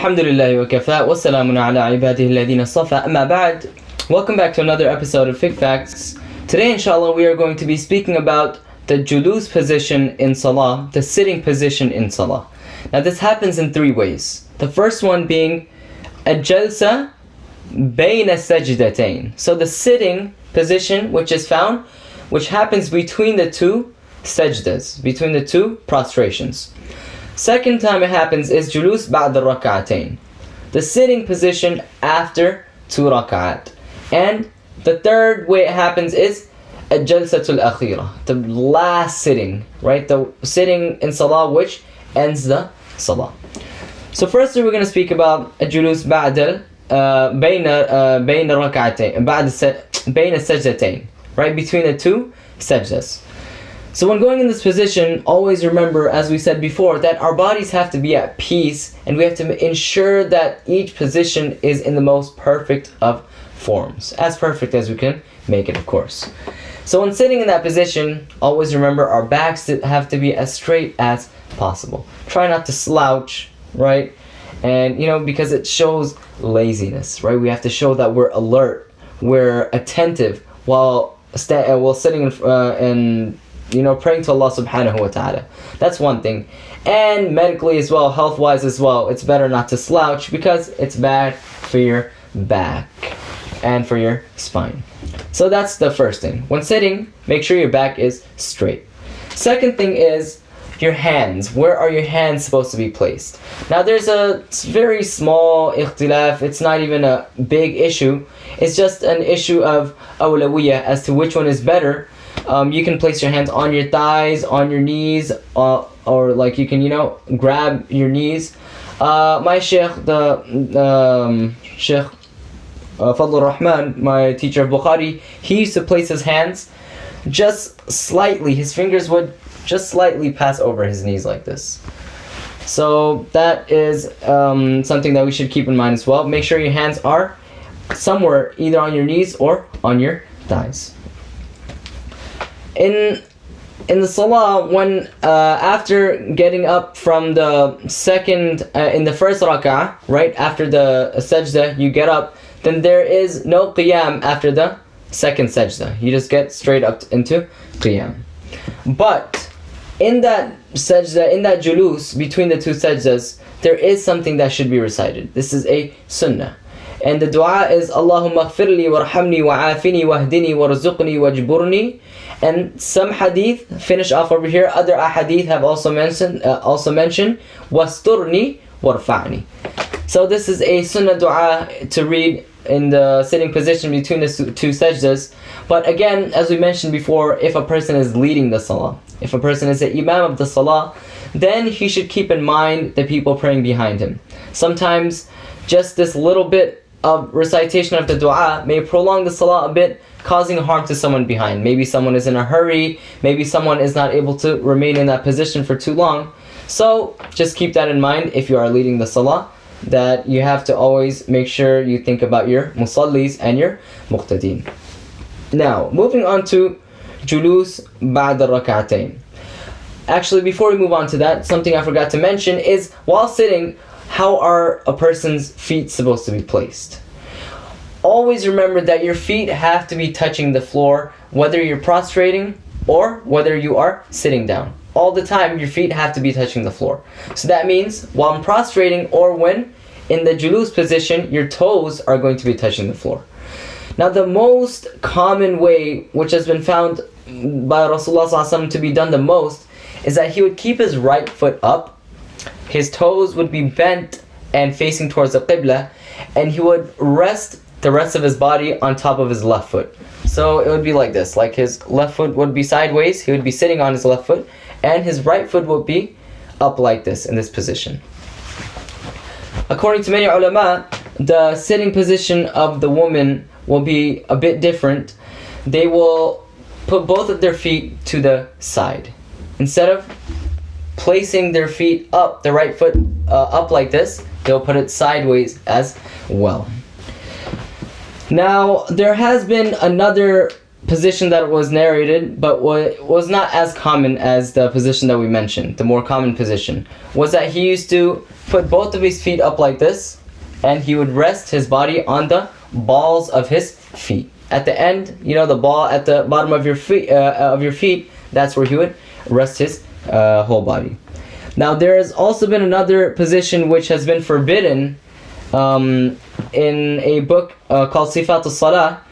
Alhamdulillah wa kafa wa salamun ala ibadihi alladhina safa amma ba'd. Welcome back to another episode of Fiqh Facts. Today inshallah we are going to be speaking about the JULOOS position in Salah, the sitting position in Salah. Now this happens in three ways. The first one being al-jalsa bayna sajdatayn. So the sitting position which is found, which happens between the two sajdas, between the two prostrations. Second time it happens is julus ba'da rak'atayn, the sitting position after two rak'at. And the third way it happens is al-jalsatul akhira, the last sitting, right? The sitting in salah which ends the salah. So firstly we're going to speak about julus ba'da bayna rak'atayn, bayna sajdatayn, right? Between the two sajdas. So when going in this position, always remember, as we said before, that our bodies have to be at peace and we have to ensure that each position is in the most perfect of forms. As perfect as we can make it, of course. So when sitting in that position, always remember our backs have to be as straight as possible. Try not to slouch, right? And because it shows laziness, right? We have to show that we're alert, we're attentive while sitting and praying to Allah subhanahu wa ta'ala. That's one thing. And medically as well, health-wise as well, it's better not to slouch because it's bad for your back and for your spine. So that's the first thing. When sitting, make sure your back is straight. Second thing is your hands. Where are your hands supposed to be placed? Now there's a very small ikhtilaf. It's not even a big issue. It's just an issue of awlawiyah as to which one is better. You can place your hands on your thighs, on your knees, or like you can, grab your knees. My Sheikh, Sheikh Fadl Rahman, my teacher of Bukhari, he used to place his hands just slightly. His fingers would just slightly pass over his knees like this. So that is something that we should keep in mind as well. Make sure your hands are somewhere either on your knees or on your thighs. In the salah, when after getting up from the second, in the first rak'ah, right after the sajda, you get up, then there is no qiyam after the second sajda. You just get straight up into qiyam. But in that sajda, in that julus between the two sajdas, there is something that should be recited. This is a sunnah. And the dua is Allahumma ghfirli warhamni wa'afini wahdini warzuqni wajburni. And some hadith finish off over here. Other ahadith have also mentioned wasturni warfa'ni. So this is a sunnah dua to read in the sitting position between the two sajdas. But again, as we mentioned before, if a person is leading the salah, if a person is the imam of the salah, then he should keep in mind the people praying behind him. Sometimes just this little bit of recitation of the dua may prolong the salah a bit, causing harm to someone behind. Maybe someone is in a hurry, maybe someone is not able to remain in that position for too long. So just keep that in mind if you are leading the salah, that you have to always make sure you think about your musallis and your muqtadeen. Now, moving on to julus ba'da rak'atayn. Actually, before we move on to that, something I forgot to mention is while sitting, how are a person's feet supposed to be placed? Always remember that your feet have to be touching the floor, whether you're prostrating or whether you are sitting down. All the time, your feet have to be touching the floor. So that means while I'm prostrating or when in the julus position, your toes are going to be touching the floor. Now the most common way, which has been found by Rasulullah ﷺ to be done the most, is that he would keep his right foot up, his toes would be bent and facing towards the qibla, and he would rest the rest of his body on top of his left foot. So it would be like this, like his left foot would be sideways, he would be sitting on his left foot, and his right foot would be up like this, in this position. According to many ulama, the sitting position of the woman will be a bit different. They will put both of their feet to the side. Instead of placing their feet up, the right foot up like this, they'll put it sideways as well. Now, there has been another position that was narrated, but was not as common as the position that we mentioned, the more common position, was that he used to put both of his feet up like this, and he would rest his body on the balls of his feet. At the end, the ball at the bottom of your feet, that's where he would rest his whole body. Now, there has also been another position which has been forbidden in a book called Sifat al-Salah.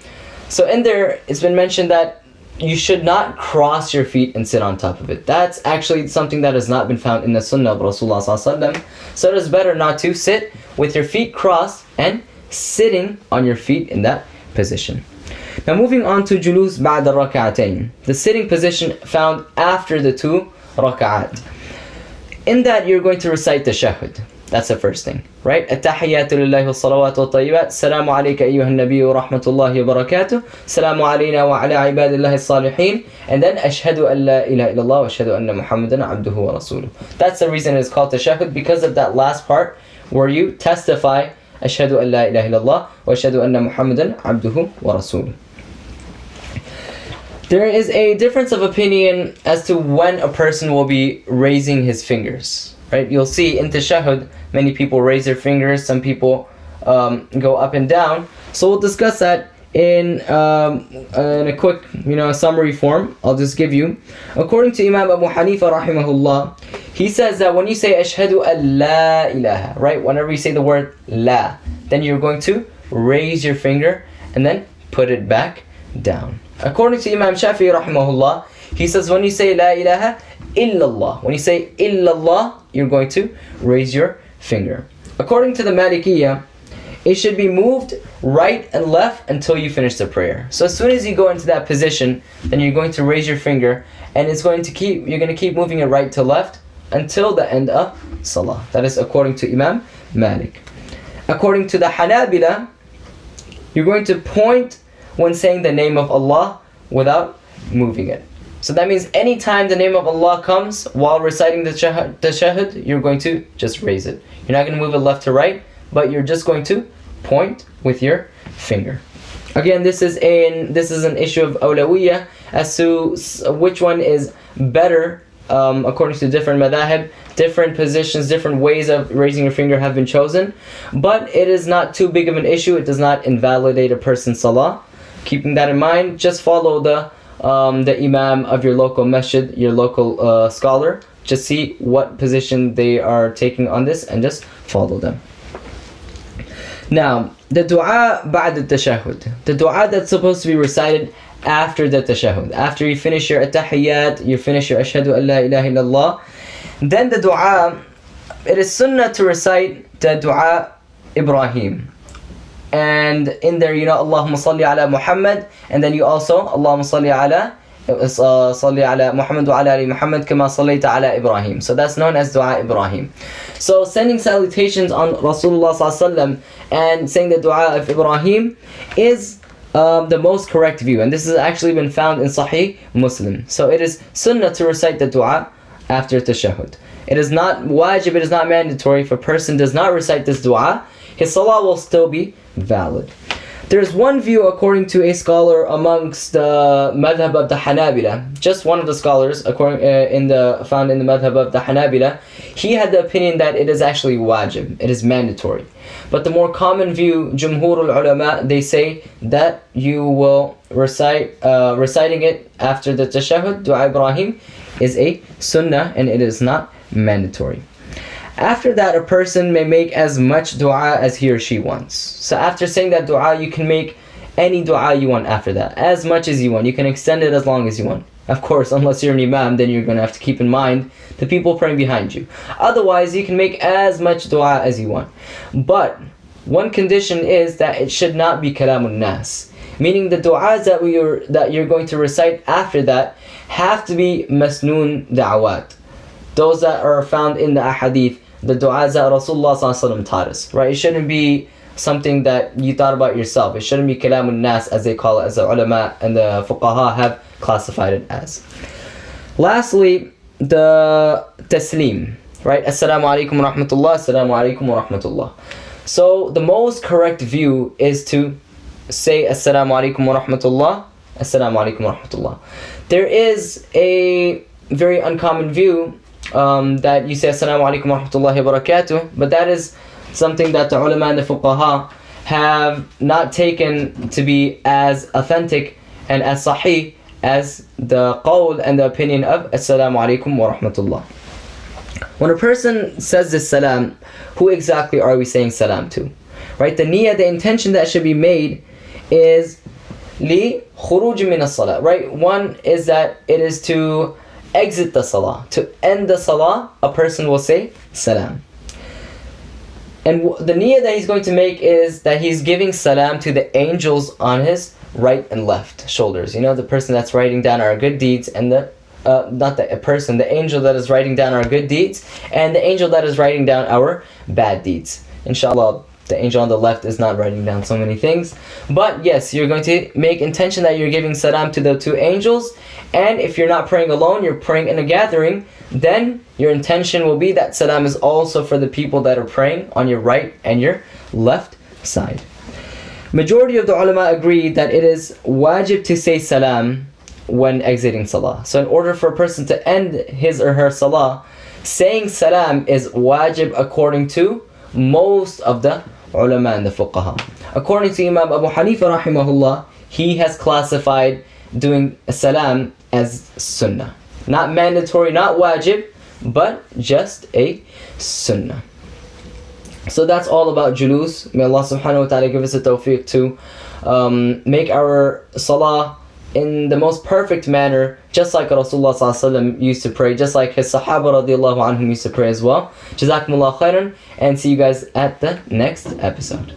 So in there, it's been mentioned that you should not cross your feet and sit on top of it. That's actually something that has not been found in the Sunnah of Rasulullah sallallahu alaihi wasallam. So it is better not to sit with your feet crossed and sitting on your feet in that position. Now moving on to julus ba'da rak'atayn, the sitting position found after the 2 rak'at. In that, you're going to recite the tashahhud. That's the first thing, right? التحيات لله والصلوات والطيبات السلام عليك أيها النبي ورحمة الله وبركاته السلام علينا وعلى عباد الله الصالحين, and then أشهد أن لا إله إلا الله وأشهد أن محمدا عبده ورسوله. That's the reason it's called tashahhud, because of that last part where you testify أشهد أن لا إله إلا الله وأشهد أن محمدا عبده ورسوله. There is a difference of opinion as to when a person will be raising his fingers, right? You'll see in tashahhud, many people raise their fingers, some people go up and down. So we'll discuss that in a quick, summary form. I'll just give you. According to Imam Abu Hanifa rahimahullah, he says that when you say ashhadu an la ilaha, right? Whenever you say the word la, then you're going to raise your finger and then put it back down. According to Imam Shafi'i rahimahullah, he says when you say la ilaha illallah, when you say illallah, you're going to raise your finger. According to the Malikiyya, it should be moved right and left until you finish the prayer. So as soon as you go into that position, then you're going to raise your finger, and you're going to keep moving it right to left until the end of Salah. That is according to Imam Malik. According to the Hanabila, you're going to point when saying the name of Allah without moving it. So that means anytime the name of Allah comes while reciting the tashahhud, you're going to just raise it. You're not going to move it left to right, but you're just going to point with your finger. Again, this is an issue of awlawiyya as to which one is better according to different madhahib. Different positions, different ways of raising your finger have been chosen, but it is not too big of an issue. It does not invalidate a person's salah. Keeping that in mind, just follow the imam of your local masjid, your local scholar. Just see what position they are taking on this and just follow them. Now, the dua ba'd al-tashahhud, the dua that's supposed to be recited after the tashahhud, after you finish your at-tahiyyat, you finish your ashhadu an la ilaha illallah, then the dua, it is sunnah to recite the dua Ibrahim. And in there, Allahumma salli ala Muhammad, and then you also Allahumma salli ala Muhammad wa ala ali Muhammad kama sallaita ala Ibrahim. So that's known as dua Ibrahim. So sending salutations on Rasulullah sallallahu alaihi wasallam and saying the dua of Ibrahim is the most correct view, and this has actually been found in Sahih Muslim. So it is sunnah to recite the dua after tashahhud. It is not wajib, it is not mandatory. If a person does not recite this dua, his salah will still be valid. There's one view according to a scholar amongst the madhab of the Hanabila, just one of the scholars found in the madhab of the Hanabila. He had the opinion that it is actually wajib, it is mandatory. But the more common view, Jumhur al-Ulama, they say that you will reciting it after the tashahhud, dua Ibrahim, is a sunnah and it is not mandatory. After that, a person may make as much dua as he or she wants. So after saying that dua, you can make any dua you want after that, as much as you want. You can extend it as long as you want. Of course, unless you're an imam, then you're going to have to keep in mind the people praying behind you. Otherwise, you can make as much dua as you want. But one condition is that it should not be kalamun nas, meaning the du'as that you're going to recite after that have to be masnoon da'awat. Those that are found in the ahadith, the du'as that Rasulullah ﷺ taught us, right? It shouldn't be something that you thought about yourself. It shouldn't be kalamun nas, as they call it, as the ulama and the fuqaha have classified it as. Lastly, the taslim, right? Assalamu alaikum wa rahmatullah, assalamu alaikum wa rahmatullah. So the most correct view is to say assalamu alaikum wa rahmatullah Assalamu alaikum wa rahmatullah. There is a very uncommon view that you say Assalamu alaikum wa rahmatullahi wa barakatuh, but that is something that the ulama and the fuqaha have not taken to be as authentic and as sahih as the qawl and the opinion of Assalamu alaikum wa rahmatullah. When a person says this salam, who exactly are we saying salam to? Right? The niyyah, the intention that should be made is li khuruj min as-salah. Right? One is that it is to exit the salah. To end the salah, a person will say salam. And the niyyah that he's going to make is that he's giving salam to the angels on his right and left shoulders. You know, the person that's writing down our good deeds, and the angel that is writing down our good deeds, and the angel that is writing down our bad deeds. Inshallah, the angel on the left is not writing down so many things. But yes, you're going to make intention that you're giving salam to the two angels. And if you're not praying alone, you're praying in a gathering, then your intention will be that salam is also for the people that are praying on your right and your left side. Majority of the ulama agree that it is wajib to say salam when exiting salah. So in order for a person to end his or her salah, saying salam is wajib according to most of the ulama and the fuqaha. According to Imam Abu Hanifa rahimahullah, he has classified doing salam as sunnah. Not mandatory, not wajib, but just a sunnah. So that's all about julus. May Allah subhanahu wa ta'ala give us the tawfiq to make our salah in the most perfect manner, just like Rasulullah sallallahu alaihi wasallam used to pray, just like his Sahaba radiallahu anhum used to pray as well. Jazakumullah khairan, and see you guys at the next episode.